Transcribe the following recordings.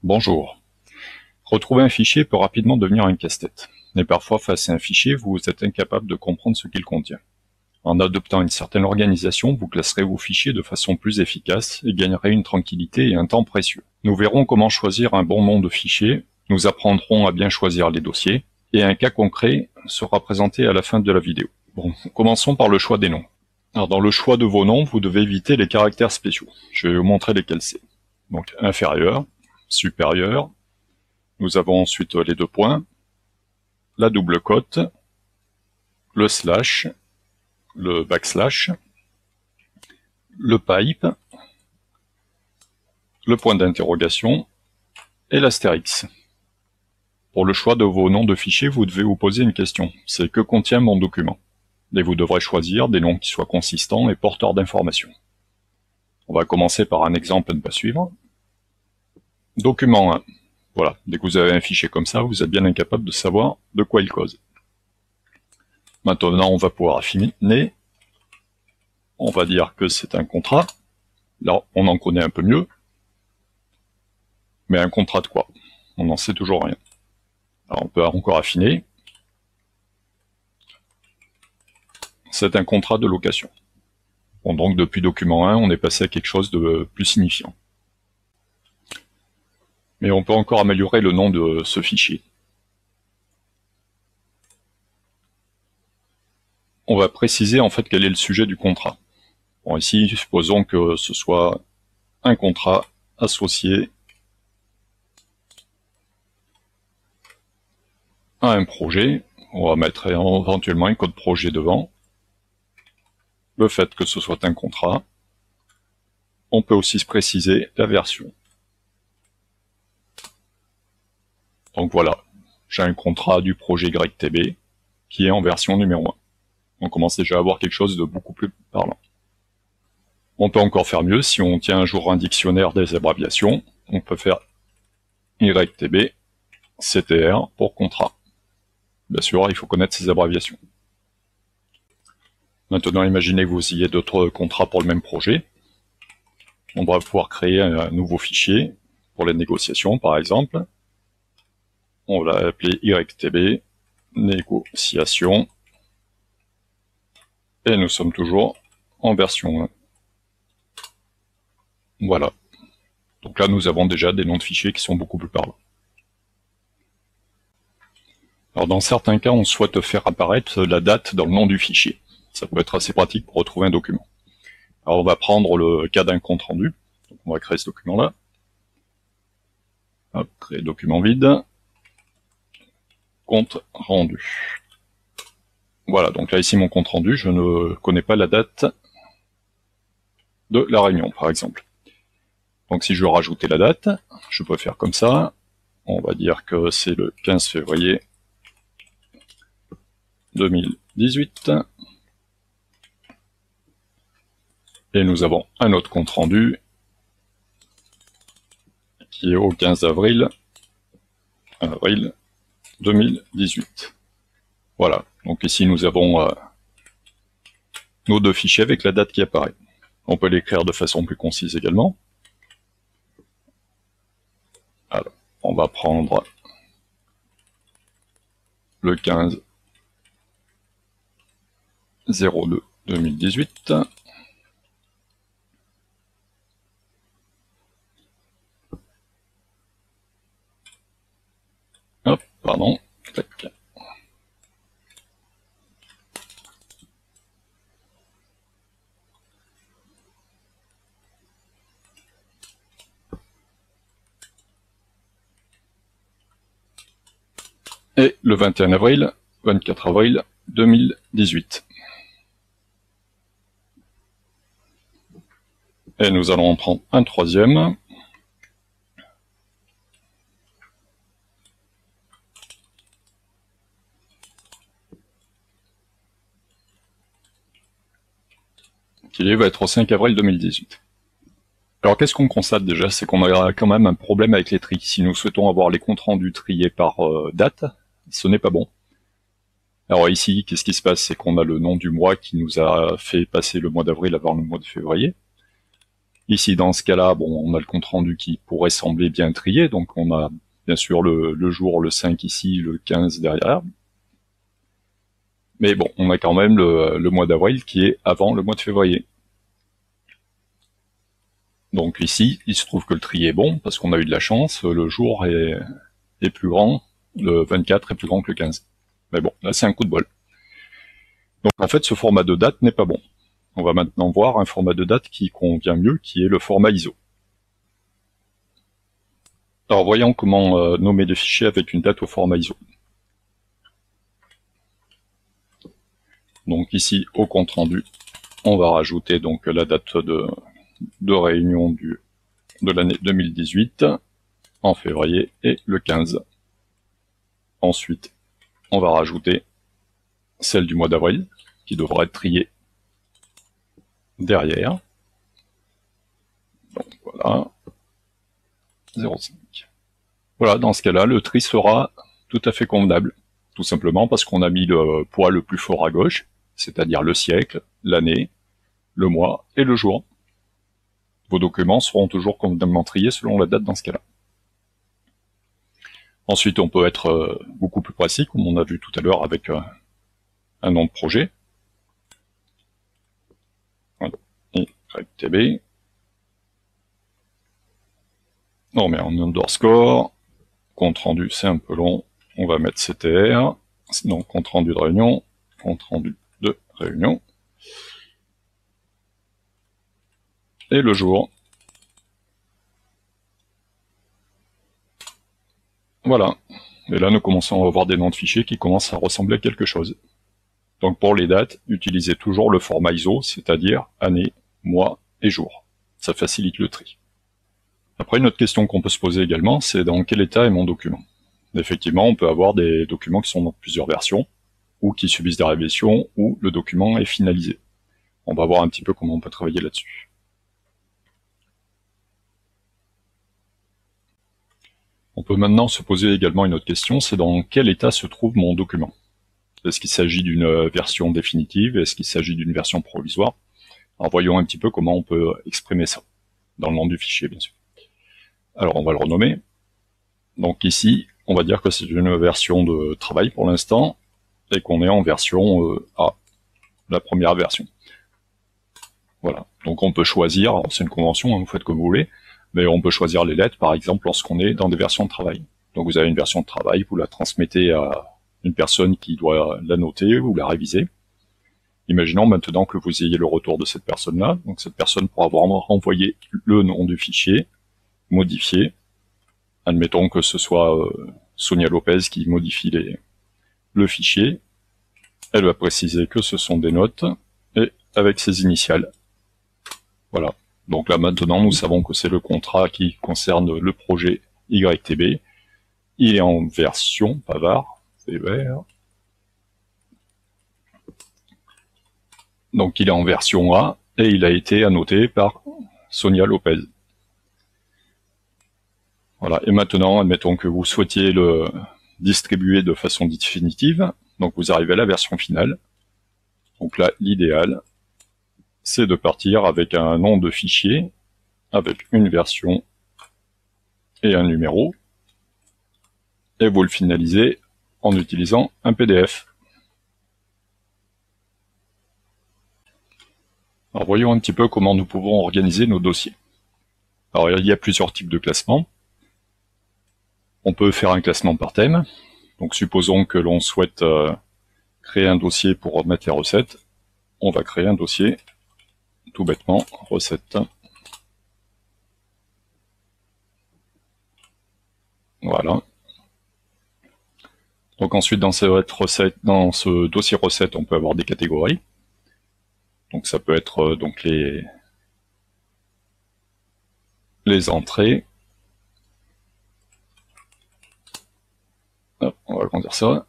Bonjour. Retrouver un fichier peut rapidement devenir un casse-tête. Et parfois, face à un fichier, vous êtes incapable de comprendre ce qu'il contient. En adoptant une certaine organisation, vous classerez vos fichiers de façon plus efficace et gagnerez une tranquillité et un temps précieux. Nous verrons comment choisir un bon nom de fichier, nous apprendrons à bien choisir les dossiers, et un cas concret sera présenté à la fin de la vidéo. Bon, commençons par le choix des noms. Alors, dans le choix de vos noms, vous devez éviter les caractères spéciaux. Je vais vous montrer lesquels c'est. Donc, inférieur, supérieur. Nous avons ensuite les deux points, la double cote, le slash, le backslash, le pipe, le point d'interrogation et l'astérix. Pour le choix de vos noms de fichiers, vous devez vous poser une question. C'est que contient mon document? Et vous devrez choisir des noms qui soient consistants et porteurs d'informations. On va commencer par un exemple à ne pas suivre. Document 1. Voilà, dès que vous avez un fichier comme ça, vous êtes bien incapable de savoir de quoi il cause. Maintenant, on va pouvoir affiner. On va dire que c'est un contrat. Là, on en connaît un peu mieux. Mais un contrat de quoi? On n'en sait toujours rien. Alors, on peut encore affiner. C'est un contrat de location. Bon, donc, depuis document 1, on est passé à quelque chose de plus signifiant. Mais on peut encore améliorer le nom de ce fichier. On va préciser en fait quel est le sujet du contrat. Bon, ici, supposons que ce soit un contrat associé à un projet. On va mettre éventuellement un code projet devant. Le fait que ce soit un contrat. On peut aussi se préciser la version. Donc voilà, j'ai un contrat du projet YTB qui est en version numéro 1. On commence déjà à avoir quelque chose de beaucoup plus parlant. On peut encore faire mieux, si on tient un jour un dictionnaire des abréviations, on peut faire YTB, CTR pour contrat. Bien sûr, il faut connaître ces abréviations. Maintenant, imaginez que vous ayez d'autres contrats pour le même projet. On va pouvoir créer un nouveau fichier pour les négociations, par exemple. On va l'appeler YTB, négociation. Et nous sommes toujours en version 1. Voilà. Donc là, nous avons déjà des noms de fichiers qui sont beaucoup plus parlants. Alors dans certains cas, on souhaite faire apparaître la date dans le nom du fichier. Ça peut être assez pratique pour retrouver un document. Alors on va prendre le cas d'un compte rendu. Donc on va créer ce document-là. Hop, créer document vide. Compte rendu. Voilà, donc là ici mon compte rendu, je ne connais pas la date de la réunion, par exemple. Donc si je veux rajouter la date, je peux faire comme ça. On va dire que c'est le 15 février 2018. Et nous avons un autre compte rendu qui est au 15 avril 2018. Voilà, donc ici nous avons nos deux fichiers avec la date qui apparaît. On peut l'écrire de façon plus concise également. Alors, on va prendre le 15/02/2018. Hop, pardon. Tac. Et le 24 avril 2018. Et nous allons en prendre un troisième. Qui va être au 5 avril 2018. Alors qu'est-ce qu'on constate déjà? C'est qu'on a quand même un problème avec les tris. Si nous souhaitons avoir les comptes rendus triés par date, ce n'est pas bon. Alors ici, qu'est-ce qui se passe? C'est qu'on a le nom du mois qui nous a fait passer le mois d'avril avant le mois de février. Ici, dans ce cas-là, bon, on a le compte-rendu qui pourrait sembler bien trié, donc on a bien sûr le jour, le 5 ici, le 15 derrière. Mais bon, on a quand même le mois d'avril qui est avant le mois de février. Donc ici, il se trouve que le tri est bon, parce qu'on a eu de la chance, le jour est plus grand, le 24 est plus grand que le 15. Mais bon, là c'est un coup de bol. Donc en fait, ce format de date n'est pas bon. On va maintenant voir un format de date qui convient mieux, qui est le format ISO. Alors voyons comment nommer des fichiers avec une date au format ISO. Donc ici, au compte rendu, on va rajouter donc la date de réunion de l'année 2018 en février et le 15. Ensuite, on va rajouter celle du mois d'avril, qui devra être triée derrière. Donc voilà, 0,5. Voilà, dans ce cas-là, le tri sera tout à fait convenable, tout simplement parce qu'on a mis le poids le plus fort à gauche, c'est-à-dire le siècle, l'année, le mois et le jour. Vos documents seront toujours convenablement triés selon la date dans ce cas-là. Ensuite, on peut être beaucoup plus précis, comme on a vu tout à l'heure avec un nom de projet. Voilà. YTB. On met en underscore. Compte rendu, c'est un peu long. On va mettre CTR. Donc, compte rendu de réunion. Compte rendu de réunion. Et le jour. Voilà. Et là, nous commençons à avoir des noms de fichiers qui commencent à ressembler à quelque chose. Donc pour les dates, utilisez toujours le format ISO, c'est-à-dire année, mois et jour. Ça facilite le tri. Après, une autre question qu'on peut se poser également, c'est dans quel état est mon document? Effectivement, on peut avoir des documents qui sont dans plusieurs versions, ou qui subissent des révisions, ou le document est finalisé. On va voir un petit peu comment on peut travailler là-dessus. On peut maintenant se poser également une autre question, c'est dans quel état se trouve mon document? Est-ce qu'il s'agit d'une version définitive? Est-ce qu'il s'agit d'une version provisoire? Alors voyons un petit peu comment on peut exprimer ça, dans le nom du fichier bien sûr. Alors on va le renommer. Donc ici, on va dire que c'est une version de travail pour l'instant, et qu'on est en version A, la première version. Voilà, donc on peut choisir, c'est une convention, hein, vous faites comme vous voulez, mais on peut choisir les lettres par exemple lorsqu'on est dans des versions de travail. Donc vous avez une version de travail, vous la transmettez à une personne qui doit la noter ou la réviser. Imaginons maintenant que vous ayez le retour de cette personne-là, donc cette personne pourra avoir renvoyé le nom du fichier, modifié. Admettons que ce soit Sonia Lopez qui modifie le fichier. Elle va préciser que ce sont des notes, et avec ses initiales. Voilà. Donc là maintenant nous savons que c'est le contrat qui concerne le projet YTB. Il est en version, pas var, c'est vert. Donc il est en version A, et il a été annoté par Sonia Lopez. Voilà, et maintenant, admettons que vous souhaitiez le distribuer de façon définitive, donc vous arrivez à la version finale. Donc là, l'idéal, c'est de partir avec un nom de fichier, avec une version et un numéro, et vous le finalisez en utilisant un PDF. Alors voyons un petit peu comment nous pouvons organiser nos dossiers. Alors il y a plusieurs types de classements. On peut faire un classement par thème. Donc supposons que l'on souhaite créer un dossier pour remettre les recettes. On va créer un dossier, tout bêtement, recettes. Voilà. Donc ensuite, dans ce dossier recette, on peut avoir des catégories. Donc ça peut être donc les entrées. Hop, on va agrandir ça.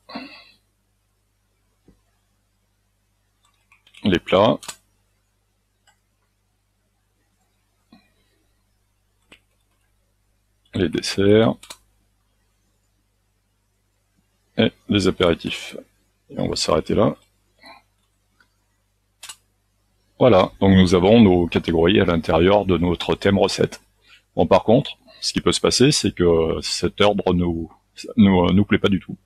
Les plats. Les desserts. Et les apéritifs. Et on va s'arrêter là. Voilà, donc nous avons nos catégories à l'intérieur de notre thème recette. Bon, par contre, ce qui peut se passer, c'est que cet ordre nous plaît pas du tout.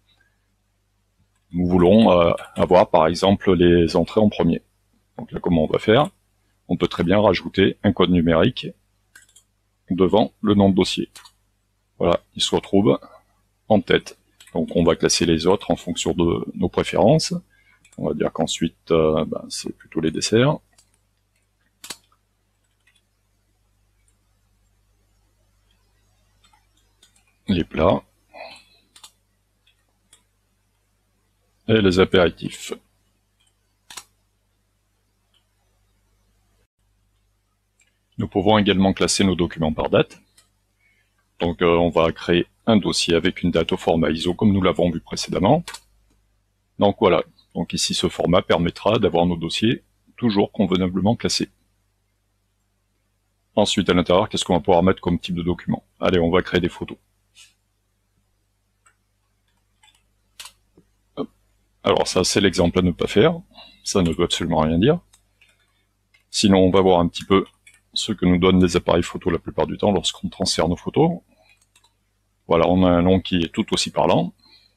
Nous voulons avoir par exemple les entrées en premier. Donc là, comment on va faire? On peut très bien rajouter un code numérique devant le nom de dossier. Voilà, il se retrouve en tête. Donc on va classer les autres en fonction de nos préférences. On va dire qu'ensuite, c'est plutôt les desserts. Les plats. Et les apéritifs. Nous pouvons également classer nos documents par date. Donc on va créer un dossier avec une date au format ISO comme nous l'avons vu précédemment. Donc voilà, donc ici ce format permettra d'avoir nos dossiers toujours convenablement classés. Ensuite à l'intérieur, qu'est-ce qu'on va pouvoir mettre comme type de document? Allez, on va créer des photos. Hop. Alors ça c'est l'exemple à ne pas faire, ça ne veut absolument rien dire. Sinon on va voir un petit peu ce que nous donnent les appareils photo la plupart du temps lorsqu'on transfère nos photos. Voilà, on a un nom qui est tout aussi parlant,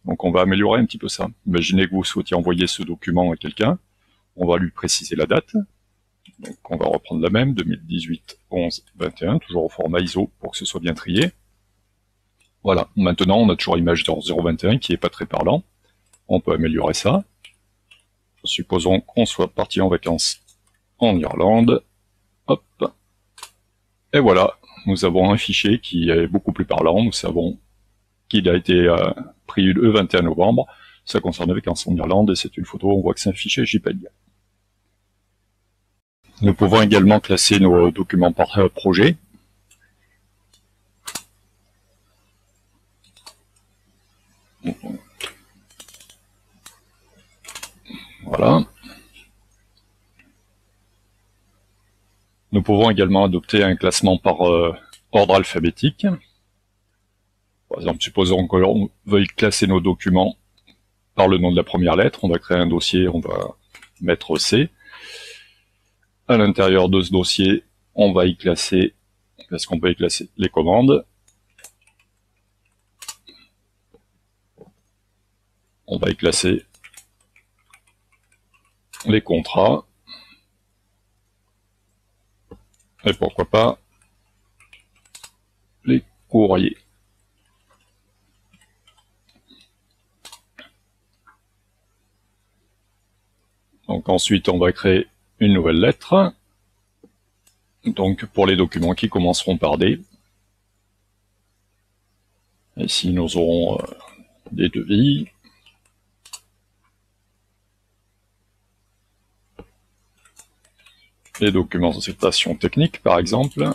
donc on va améliorer un petit peu ça. Imaginez que vous souhaitiez envoyer ce document à quelqu'un, on va lui préciser la date, donc on va reprendre la même, 2018 11 21, toujours au format ISO pour que ce soit bien trié. Voilà, maintenant on a toujours image 021 qui est pas très parlant, on peut améliorer ça. Supposons qu'on soit parti en vacances en Irlande, hop, et voilà, nous avons un fichier qui est beaucoup plus parlant, nous savons qu'il a été pris le 21 novembre, ça concerne les vacances en Irlande, et c'est une photo, on voit que c'est un fichier JPEG. Nous pouvons également classer nos documents par projet. Voilà. Nous pouvons également adopter un classement par ordre alphabétique. Par exemple, supposons que l'on veuille classer nos documents par le nom de la première lettre. On va créer un dossier, on va mettre C. À l'intérieur de ce dossier, on va y classer, est-ce qu'on peut y classer les commandes? On va y classer les contrats. Et pourquoi pas les courriers. Donc ensuite, on va créer une nouvelle lettre. Donc pour les documents qui commenceront par D. Ici, nous aurons des devis. Les documentations techniques, par exemple.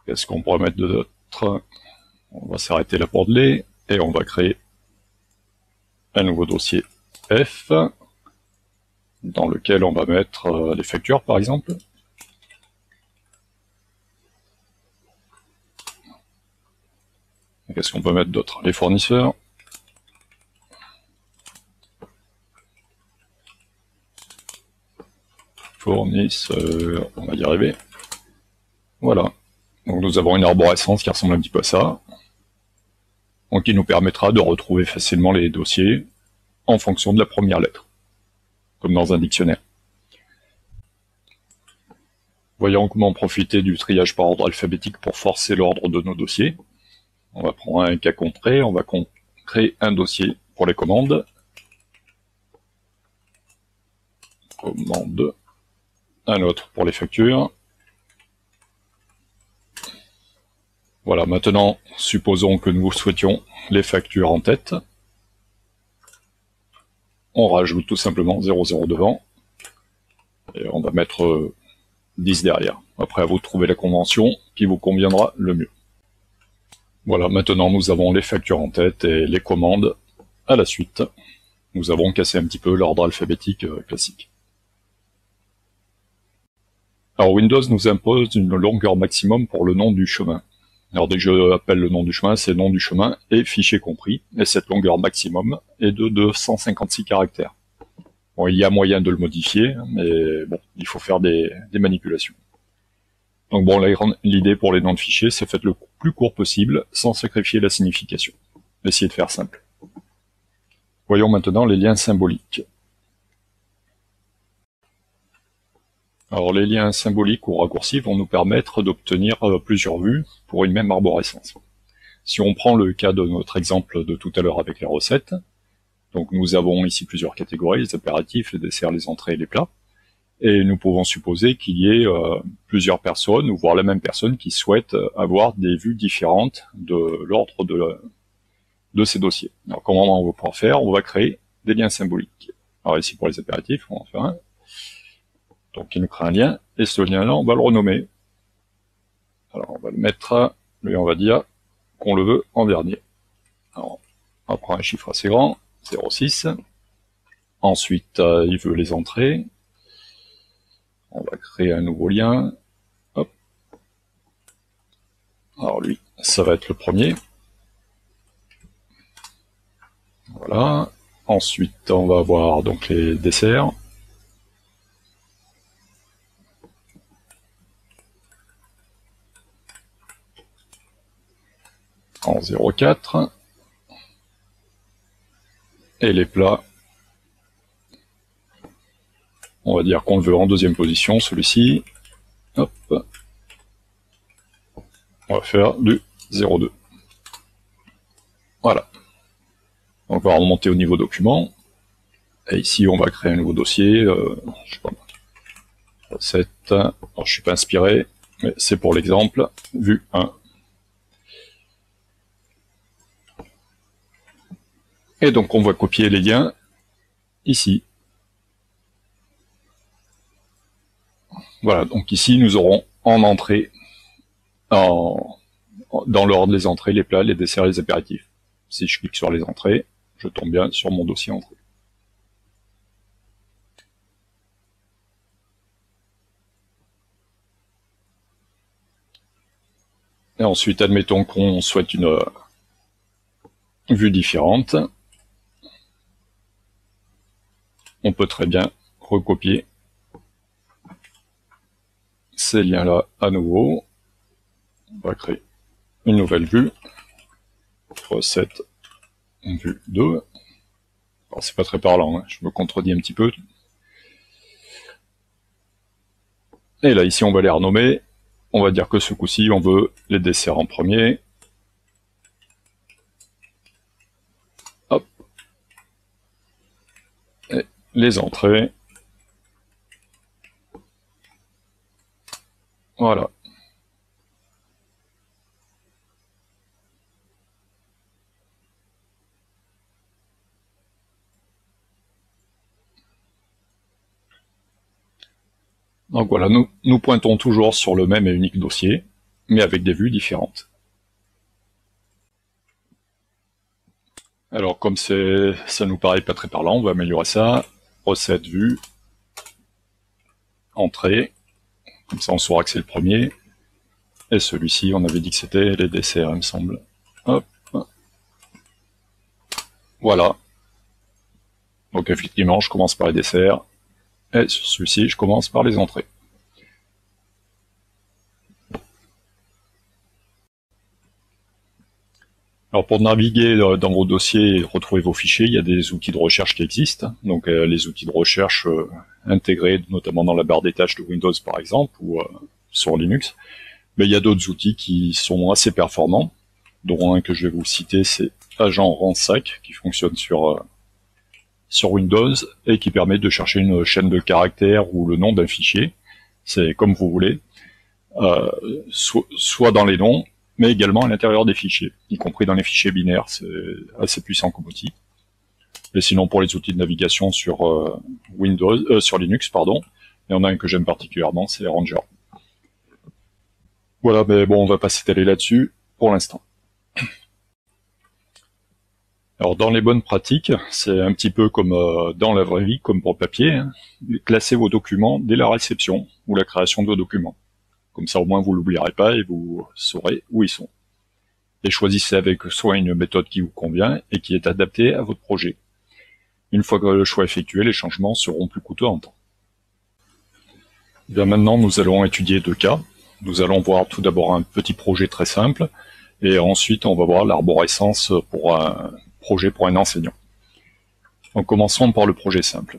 Qu'est-ce qu'on pourrait mettre d'autre? On va s'arrêter là pour de lait, et on va créer un nouveau dossier F, dans lequel on va mettre les factures, par exemple. Qu'est-ce qu'on peut mettre d'autre? Les fournisseurs. Fournisseurs, on va y arriver. Voilà. Donc nous avons une arborescence qui ressemble un petit peu à ça. Donc qui nous permettra de retrouver facilement les dossiers en fonction de la première lettre, comme dans un dictionnaire. Voyons comment profiter du triage par ordre alphabétique pour forcer l'ordre de nos dossiers. On va prendre un cas concret, on va créer un dossier pour les commandes. Commande. Un autre pour les factures. Voilà, maintenant, supposons que nous souhaitions les factures en tête. On rajoute tout simplement 00 devant. Et on va mettre 10 derrière. Après, à vous de trouver la convention qui vous conviendra le mieux. Voilà, maintenant nous avons les factures en tête et les commandes à la suite. Nous avons cassé un petit peu l'ordre alphabétique classique. Alors Windows nous impose une longueur maximum pour le nom du chemin. Alors dès que je appelle le nom du chemin, c'est nom du chemin et fichier compris. Et cette longueur maximum est de 256 caractères. Bon, il y a moyen de le modifier, mais bon, il faut faire des manipulations. Donc bon, l'idée pour les noms de fichiers, c'est faites le plus court possible, sans sacrifier la signification. Essayez de faire simple. Voyons maintenant les liens symboliques. Alors les liens symboliques ou raccourcis vont nous permettre d'obtenir plusieurs vues pour une même arborescence. Si on prend le cas de notre exemple de tout à l'heure avec les recettes, donc nous avons ici plusieurs catégories, les apéritifs, les desserts, les entrées et les plats, et nous pouvons supposer qu'il y ait plusieurs personnes, ou voire la même personne, qui souhaitent avoir des vues différentes de l'ordre de ces dossiers. Alors comment on va pouvoir faire? On va créer des liens symboliques. Alors ici pour les apéritifs, on va en faire un. Donc il nous crée un lien, et ce lien-là, on va le renommer. Alors on va le mettre, lui on va dire qu'on le veut en dernier. Alors on prend un chiffre assez grand, 0,6. Ensuite, il veut les entrées. On va créer un nouveau lien. Hop. Alors lui, ça va être le premier. Voilà. Ensuite, on va avoir donc les desserts. En 0,4. Et les plats, on va dire qu'on le veut en deuxième position, celui-ci. Hop. On va faire du 0,2. Voilà. Donc on va remonter au niveau document. Et ici, on va créer un nouveau dossier. Je sais pas, recette. Alors, je suis pas inspiré, mais c'est pour l'exemple. Vue 1. Et donc on va copier les liens ici. Voilà, donc ici nous aurons en entrée, dans l'ordre des entrées, les plats, les desserts, les apéritifs. Si je clique sur les entrées, je tombe bien sur mon dossier entrée. Et ensuite, admettons qu'on souhaite une vue différente. On peut très bien recopier ces liens-là à nouveau. On va créer une nouvelle vue. Recette, vue 2. Alors, c'est pas très parlant, hein, je me contredis un petit peu. Et là, ici, on va les renommer. On va dire que ce coup-ci, on veut les desserts en premier. Hop. Et les entrées. Voilà. Donc voilà, nous pointons toujours sur le même et unique dossier, mais avec des vues différentes. Alors comme ça nous paraît pas très parlant, on va améliorer ça. Recette, vue, entrée, comme ça on saura que c'est le premier. Et celui-ci, on avait dit que c'était les desserts, il me semble. Hop. Voilà. Donc effectivement, je commence par les desserts. Et sur celui-ci, je commence par les entrées. Alors pour naviguer dans vos dossiers et retrouver vos fichiers, il y a des outils de recherche qui existent. Donc les outils de recherche intégrés notamment dans la barre des tâches de Windows par exemple, ou sur Linux. Mais il y a d'autres outils qui sont assez performants, dont un que je vais vous citer, c'est Agent Ransack, qui fonctionne sur Windows et qui permet de chercher une chaîne de caractères ou le nom d'un fichier. C'est comme vous voulez, soit dans les noms, mais également à l'intérieur des fichiers, y compris dans les fichiers binaires. C'est assez puissant comme outil. Et sinon, pour les outils de navigation sur sur Linux, pardon, il y en a un que j'aime particulièrement, c'est Ranger. Voilà, mais bon, on va pas s'étaler là-dessus pour l'instant. Alors dans les bonnes pratiques, c'est un petit peu comme dans la vraie vie, comme pour le papier, hein. Classez vos documents dès la réception ou la création de vos documents. Comme ça au moins vous l'oublierez pas et vous saurez où ils sont. Et choisissez avec soit une méthode qui vous convient et qui est adaptée à votre projet. Une fois que le choix est effectué, les changements seront plus coûteux en temps. Bien, maintenant, nous allons étudier deux cas. Nous allons voir tout d'abord un petit projet très simple, et ensuite on va voir l'arborescence pour un projet pour un enseignant. Donc commençons par le projet simple.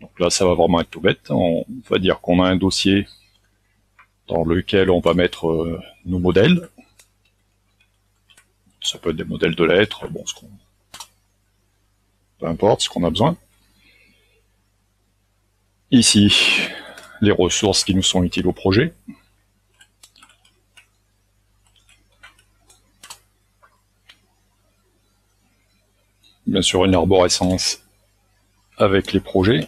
Donc là, ça va vraiment être tout bête. On va dire qu'on a un dossier dans lequel on va mettre nos modèles. Ça peut être des modèles de lettres, bon, peu importe ce qu'on a besoin. Ici, les ressources qui nous sont utiles au projet. Bien sûr, une arborescence avec les projets.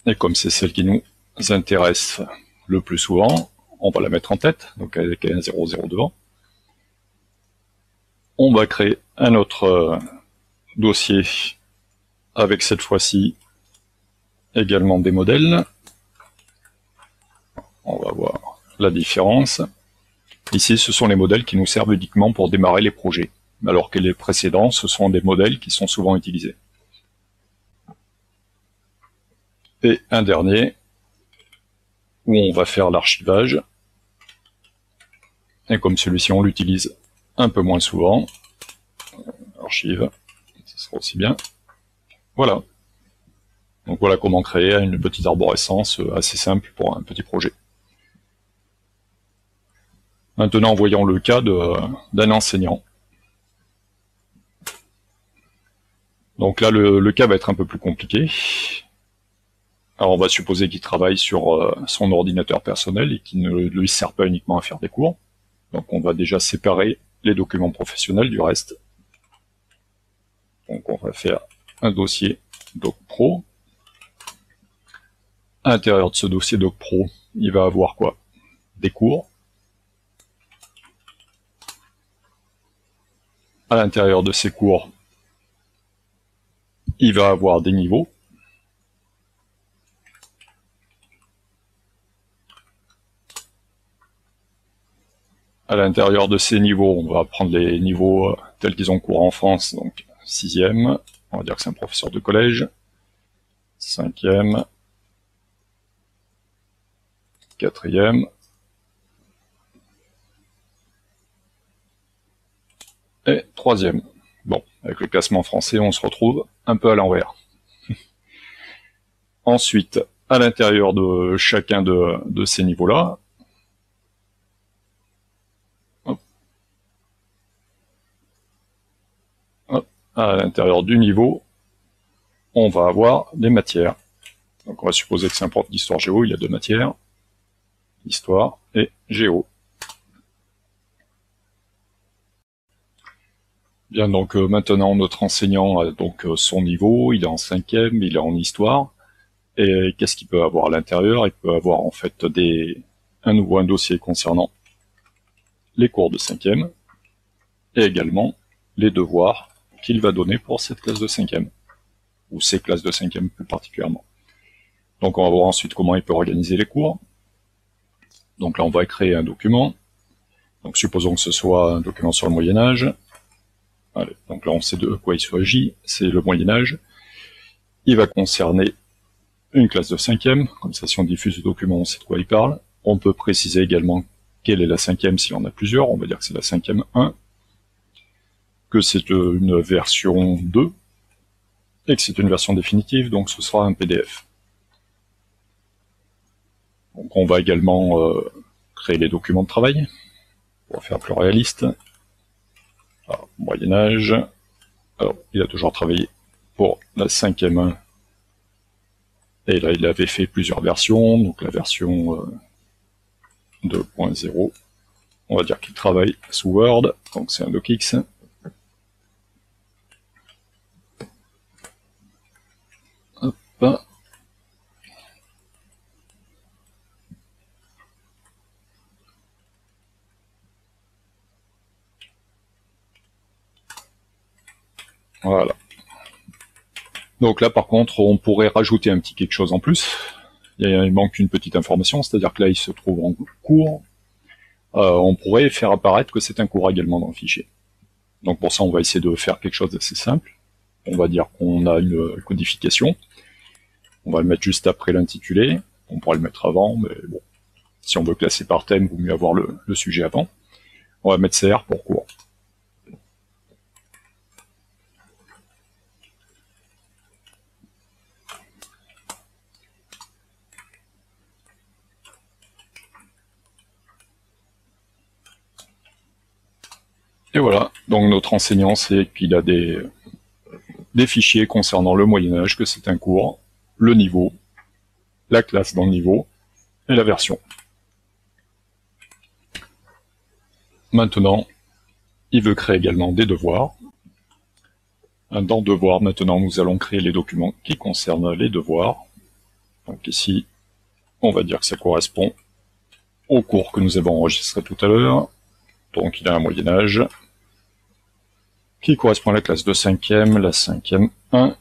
Et comme c'est celle qui nous intéresse le plus souvent, on va la mettre en tête, donc avec un 0,0 devant. On va créer un autre dossier avec cette fois-ci également des modèles. On va voir la différence. Ici, ce sont les modèles qui nous servent uniquement pour démarrer les projets, alors que les précédents, ce sont des modèles qui sont souvent utilisés. Et un dernier, où on va faire l'archivage. Et comme celui-ci, on l'utilise un peu moins souvent, archive, ça sera aussi bien. Voilà. Donc voilà comment créer une petite arborescence assez simple pour un petit projet. Maintenant, voyons le cas d'un enseignant. Donc là, le cas va être un peu plus compliqué. Alors on va supposer qu'il travaille sur son ordinateur personnel et qu'il ne lui sert pas uniquement à faire des cours. Donc on va déjà séparer les documents professionnels du reste. Donc on va faire un dossier DocPro. À l'intérieur de ce dossier DocPro, il va avoir quoi? Des cours. À l'intérieur de ces cours, il va avoir des niveaux. À l'intérieur de ces niveaux, on va prendre les niveaux tels qu'ils ont cours en France, donc 6e, on va dire que c'est un professeur de collège, 5e, 4e, et 3e. Bon, avec le classement français, on se retrouve un peu à l'envers. Ensuite, à l'intérieur de chacun de ces niveaux-là, à l'intérieur du niveau, on va avoir des matières. Donc on va supposer que c'est un prof d'histoire géo, il y a deux matières, histoire et géo. Bien, donc maintenant notre enseignant a donc son niveau, il est en 5e, il est en histoire. Et qu'est-ce qu'il peut avoir à l'intérieur? Il peut avoir en fait un dossier concernant les cours de 5e et également les devoirs qu'il va donner pour cette classe de 5e, ou ces classes de 5e plus particulièrement. Donc on va voir ensuite comment il peut organiser les cours. Donc là on va créer un document. Donc supposons que ce soit un document sur le Moyen-Âge. Allez, donc là on sait de quoi il s'agit, c'est le Moyen-Âge. Il va concerner une classe de 5e, comme ça si on diffuse le document on sait de quoi il parle. On peut préciser également quelle est la 5e s'il y en a plusieurs, on va dire que c'est la 5e 1, que c'est une version 2, et que c'est une version définitive, donc ce sera un PDF. Donc on va également créer les documents de travail, pour faire plus réaliste. Alors, Moyen-Âge, alors il a toujours travaillé pour la 5e 1, et là il avait fait plusieurs versions, donc la version 2.0, on va dire qu'il travaille sous Word, donc c'est un docx. Hop. Voilà. Donc là par contre on pourrait rajouter un petit quelque chose en plus. Il manque une petite information, c'est-à-dire que là il se trouve en cours. On pourrait faire apparaître que c'est un cours également dans le fichier. Donc pour ça on va essayer de faire quelque chose d'assez simple. On va dire qu'on a une codification. On va le mettre juste après l'intitulé. On pourrait le mettre avant, mais bon, si on veut classer par thème, il vaut mieux avoir le sujet avant. On va mettre CR pour cours. Et voilà, donc notre enseignant sait qu'il a des fichiers concernant le Moyen-Âge, que c'est un cours, le niveau, la classe dans le niveau, et la version. Maintenant, il veut créer également des devoirs. Dans Devoirs, maintenant, nous allons créer les documents qui concernent les devoirs. Donc ici, on va dire que ça correspond au cours que nous avons enregistré tout à l'heure. Donc il a un Moyen-Âge qui correspond à la classe de 5e, la 5e 1.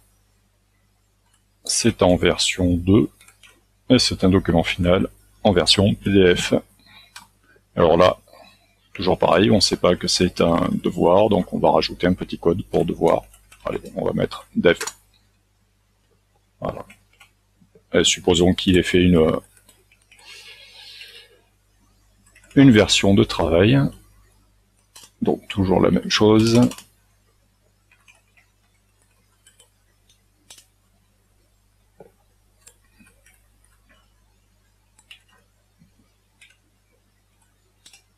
C'est en version 2 et c'est un document final en version PDF. Alors là, toujours pareil, on ne sait pas que c'est un devoir, donc on va rajouter un petit code pour devoir. Allez, on va mettre dev. Voilà. Et supposons qu'il ait fait une version de travail. Donc toujours la même chose.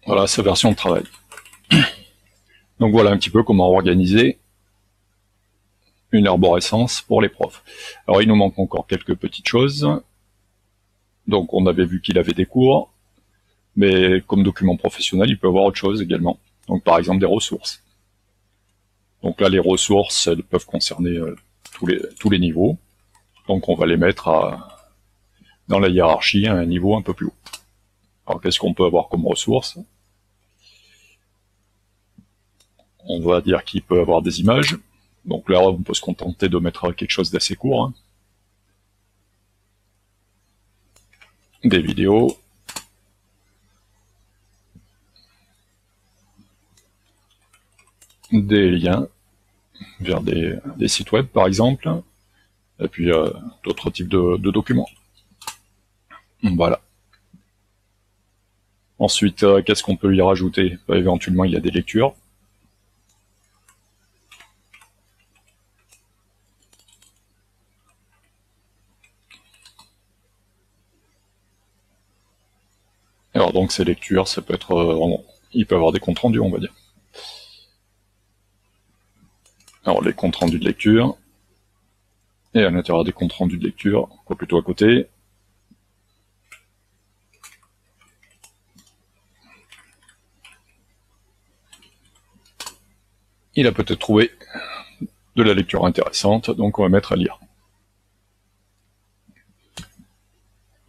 Voilà sa version de travail. Donc voilà un petit peu comment organiser une arborescence pour les profs. Alors il nous manque encore quelques petites choses. Donc on avait vu qu'il avait des cours, mais comme document professionnel, il peut avoir autre chose également. Donc par exemple des ressources. Donc là les ressources, elles peuvent concerner tous les niveaux. Donc on va les mettre dans la hiérarchie à un niveau un peu plus haut. Alors qu'est-ce qu'on peut avoir comme ressources? On va dire qu'il peut avoir des images. Donc là, on peut se contenter de mettre quelque chose d'assez court. Hein. Des vidéos. Des liens vers des sites web, par exemple. Et puis d'autres types de documents. Voilà. Ensuite, qu'est-ce qu'on peut y rajouter? Éventuellement, il y a des lectures. Alors donc ces lectures, ça peut être, il peut y avoir des comptes rendus, on va dire. Alors les comptes rendus de lecture, et à l'intérieur des comptes rendus de lecture, quoi plutôt à côté, il a peut-être trouvé de la lecture intéressante, donc on va mettre à lire.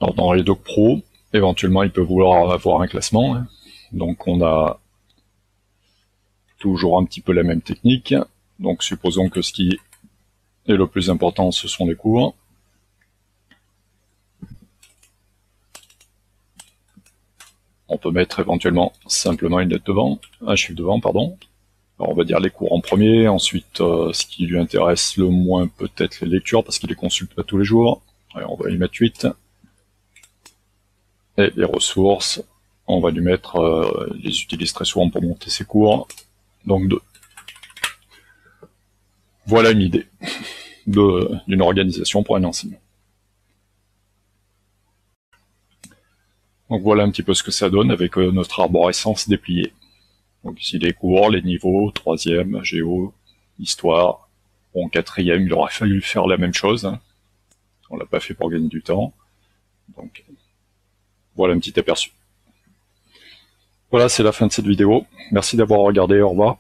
Alors dans les docs pro, éventuellement il peut vouloir avoir un classement, hein. Donc on a toujours un petit peu la même technique. Donc supposons que ce qui est le plus important, ce sont les cours. On peut mettre éventuellement simplement une lettre devant, un chiffre devant, pardon. Alors on va dire les cours en premier, ensuite ce qui lui intéresse le moins peut-être les lectures, parce qu'il les consulte pas tous les jours. Et on va y mettre 8. Et les ressources, on va lui mettre, les utilise très souvent pour monter ses cours, donc 2. Voilà une idée d'une organisation pour un enseignant. Donc voilà un petit peu ce que ça donne avec notre arborescence dépliée. Donc ici les cours, les niveaux, 3e, géo, histoire. Bon, 4e, il aurait fallu faire la même chose. Hein. On l'a pas fait pour gagner du temps. Donc voilà un petit aperçu. Voilà, c'est la fin de cette vidéo. Merci d'avoir regardé, au revoir.